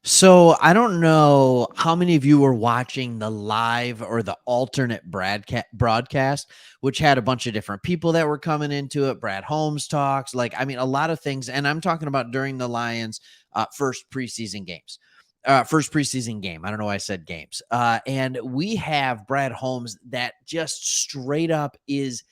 So I don't know how many of you were watching the live or the alternate broadcast, which had a bunch of different people that were coming into it. Brad Holmes talks, a lot of things. And I'm talking about during the Lions' first preseason game. I don't know why I said games. And we have Brad Holmes that just straight up is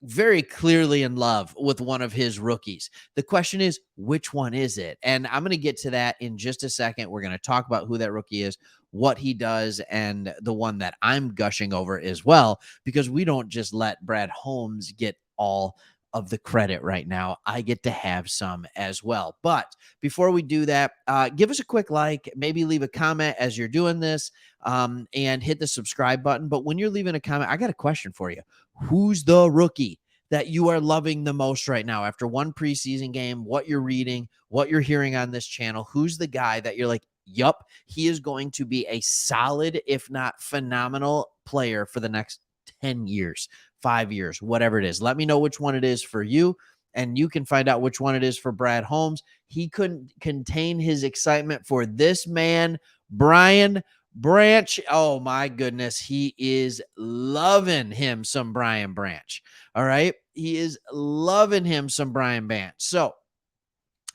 very clearly in love with one of his rookies. The question is, which one is it? And I'm going to get to that in just a second. We're going to talk about who that rookie is, what he does, and the one that I'm gushing over as well, because we don't just let Brad Holmes get all of the credit right now. I get to have some as well. But before we do that, give us a quick like, maybe leave a comment as you're doing this, and hit the subscribe button. But when you're leaving a comment, I got a question for you. Who's the rookie that you are loving the most right now after one preseason game? What you're reading, what you're hearing on this channel? Who's the guy that you're like, yup, he is going to be a solid, if not phenomenal player for the next 10 years, 5 years, whatever it is? Let me know which one it is for you, and you can find out which one it is for Brad Holmes. He couldn't contain his excitement for this man, Brian Branch. Oh my goodness. He is loving him some Brian Branch. All right. He is loving him some Brian Branch. So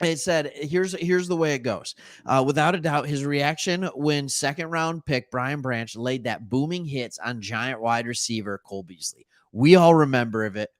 it said, here's the way it goes. Without a doubt, his reaction when second round pick Brian Branch laid that booming hits on giant wide receiver Cole Beasley. We all remember it.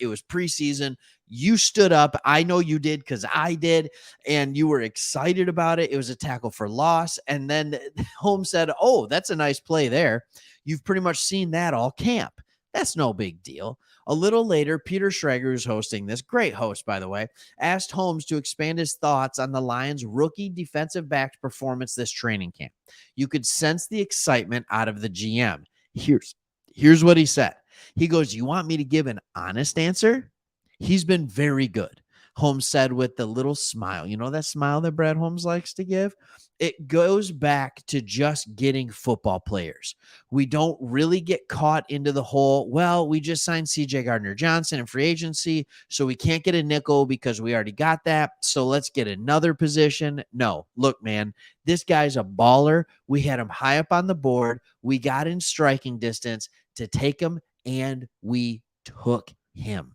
It was preseason. You stood up. I know you did because I did, and you were excited about it. It was a tackle for loss. And then Holmes said, "Oh, that's a nice play there. You've pretty much seen that all camp. That's no big deal." A little later, Peter Schrager, who's hosting this, great host, by the way, asked Holmes to expand his thoughts on the Lions' rookie defensive back performance this training camp. You could sense the excitement out of the GM. Here's what he said. He goes, "You want me to give an honest answer? He's been very good," Holmes said with the little smile. You know that smile that Brad Holmes likes to give? It goes back to just getting football players. We don't really get caught into the whole, well, we just signed CJ Gardner Johnson in free agency, so we can't get a nickel because we already got that. So let's get another position. No, look, man, this guy's a baller. We had him high up on the board. We got in striking distance to take him, and we took him.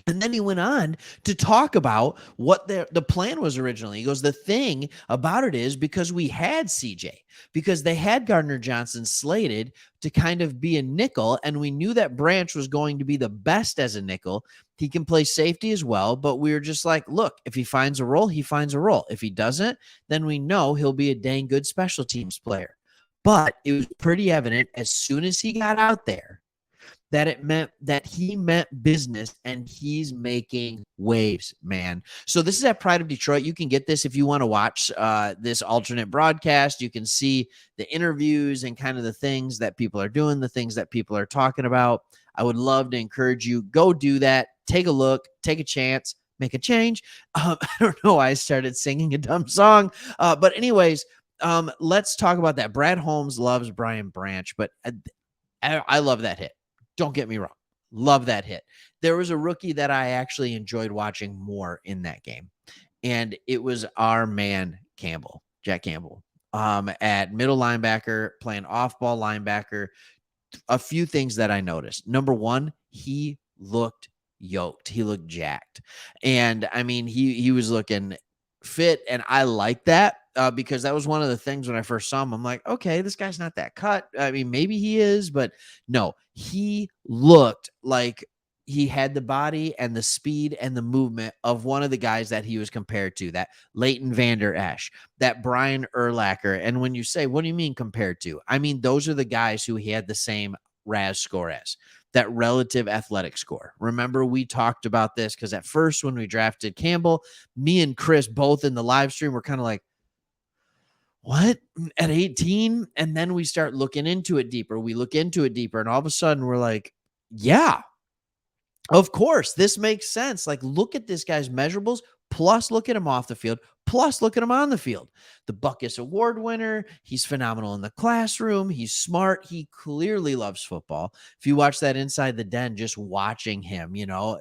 And then he went on to talk about what the plan was originally. He goes, the thing about it is because we had CJ, because they had Gardner Johnson slated to kind of be a nickel, and we knew that Branch was going to be the best as a nickel. He can play safety as well, but we were just like, look, if he finds a role, he finds a role. If he doesn't, then we know he'll be a dang good special teams player. But it was pretty evident as soon as he got out there that it meant that he meant business, and he's making waves, man. So this is at Pride of Detroit. You can get this if you want to watch this alternate broadcast. You can see the interviews and kind of the things that people are doing, the things that people are talking about. I would love to encourage you, go do that. Take a look, take a chance, make a change. I don't know why I started singing a dumb song. But anyways, let's talk about that. Brad Holmes loves Brian Branch, but I love that hit. Don't get me wrong. Love that hit. There was a rookie that I actually enjoyed watching more in that game, and it was our man Campbell, Jack Campbell, at middle linebacker, playing off-ball linebacker. A few things that I noticed. Number one, he looked yoked. He looked jacked. And I mean, he was looking fit, and I like that. Because that was one of the things when I first saw him. I'm like, okay, this guy's not that cut. I mean, maybe he is, but no, he looked like he had the body and the speed and the movement of one of the guys that he was compared to, that Leighton Vander Esch, that Brian Urlacher. And when you say, what do you mean compared to? I mean, those are the guys who he had the same RAS score as, that relative athletic score. Remember, we talked about this because at first when we drafted Campbell, me and Chris both in the live stream were kind of like, what, at 18? And then we start looking into it deeper. We look into it deeper, and all of a sudden we're like, yeah, of course, this makes sense. Like, look at this guy's measurables, plus look at him off the field, Plus, look at him on the field. The Buckus Award winner. He's phenomenal in the classroom. He's smart. He clearly loves football. If you watch that Inside the Den, just watching him,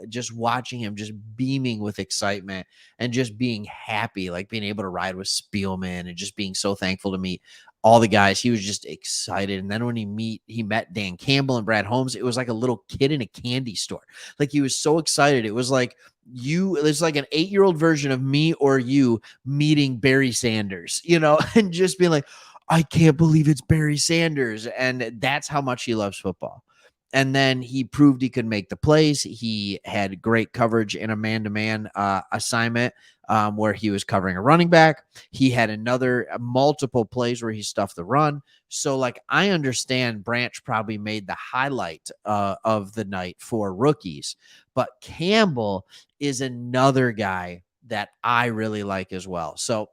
just watching him just beaming with excitement and just being happy, like being able to ride with Spielman and just being so thankful to meet all the guys. He was just excited. And then when he met Dan Campbell and Brad Holmes, it was like a little kid in a candy store. Like he was so excited. It was like there's like an 8-year-old version of me or you meeting Barry Sanders, and just being like, I can't believe it's Barry Sanders. And that's how much he loves football. And then he proved he could make the plays. He had great coverage in a man-to-man assignment where he was covering a running back. He had multiple plays where he stuffed the run. So, like, I understand Branch probably made the highlight of the night for rookies, but Campbell is another guy that I really like as well. So,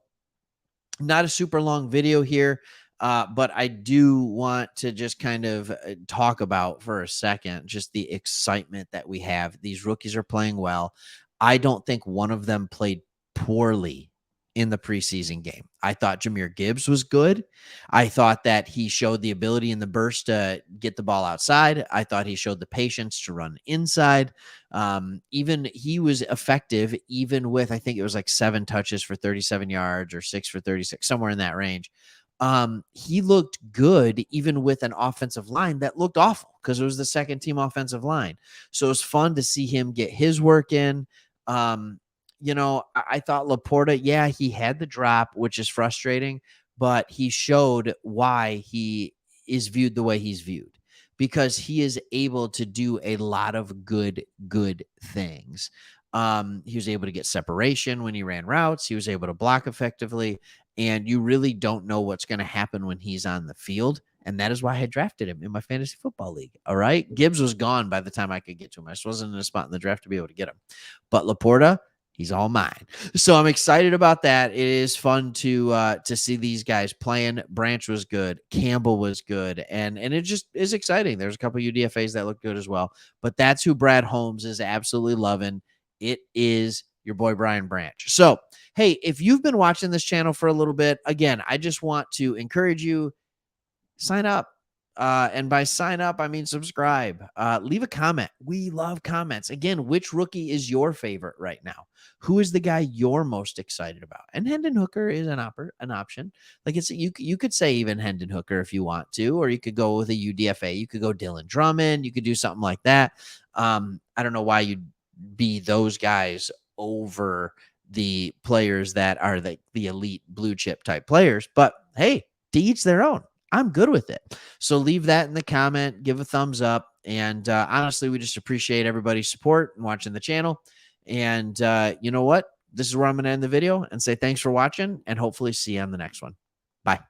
not a super long video here, but I do want to just kind of talk about for a second just the excitement that we have. These rookies are playing well. I don't think one of them played poorly in the preseason game. I thought Jahmyr Gibbs was good. I thought that he showed the ability in the burst to get the ball outside. I thought he showed the patience to run inside. Even he was effective, even with, I think it was like 7 touches for 37 yards or 6 for 36, somewhere in that range. He looked good, even with an offensive line that looked awful because it was the second team offensive line. So it was fun to see him get his work in. I thought Laporta, yeah, he had the drop, which is frustrating, but he showed why he is viewed the way he's viewed because he is able to do a lot of good things. He was able to get separation when he ran routes. He was able to block effectively, and you really don't know what's going to happen when he's on the field. And that is why I drafted him in my fantasy football league. All right. Gibbs was gone by the time I could get to him. I just wasn't in a spot in the draft to be able to get him. But Laporta, he's all mine. So I'm excited about that. It is fun to see these guys playing. Branch was good. Campbell was good. And it just is exciting. There's a couple of UDFAs that look good as well. But that's who Brad Holmes is absolutely loving. It is your boy Brian Branch. So, hey, if you've been watching this channel for a little bit, again, I just want to encourage you, sign up. And by sign up, I mean subscribe. Leave a comment. We love comments. Again, which rookie is your favorite right now? Who is the guy you're most excited about? And Hendon Hooker is an option. Like you could say even Hendon Hooker if you want to, or you could go with a UDFA. You could go Dylan Drummond. You could do something like that. I don't know why you'd be those guys over the players that are the elite blue chip type players. But hey, to each their own. I'm good with it. So leave that in the comment, give a thumbs up. And honestly, we just appreciate everybody's support and watching the channel. And you know what? This is where I'm going to end the video and say thanks for watching and hopefully see you on the next one. Bye.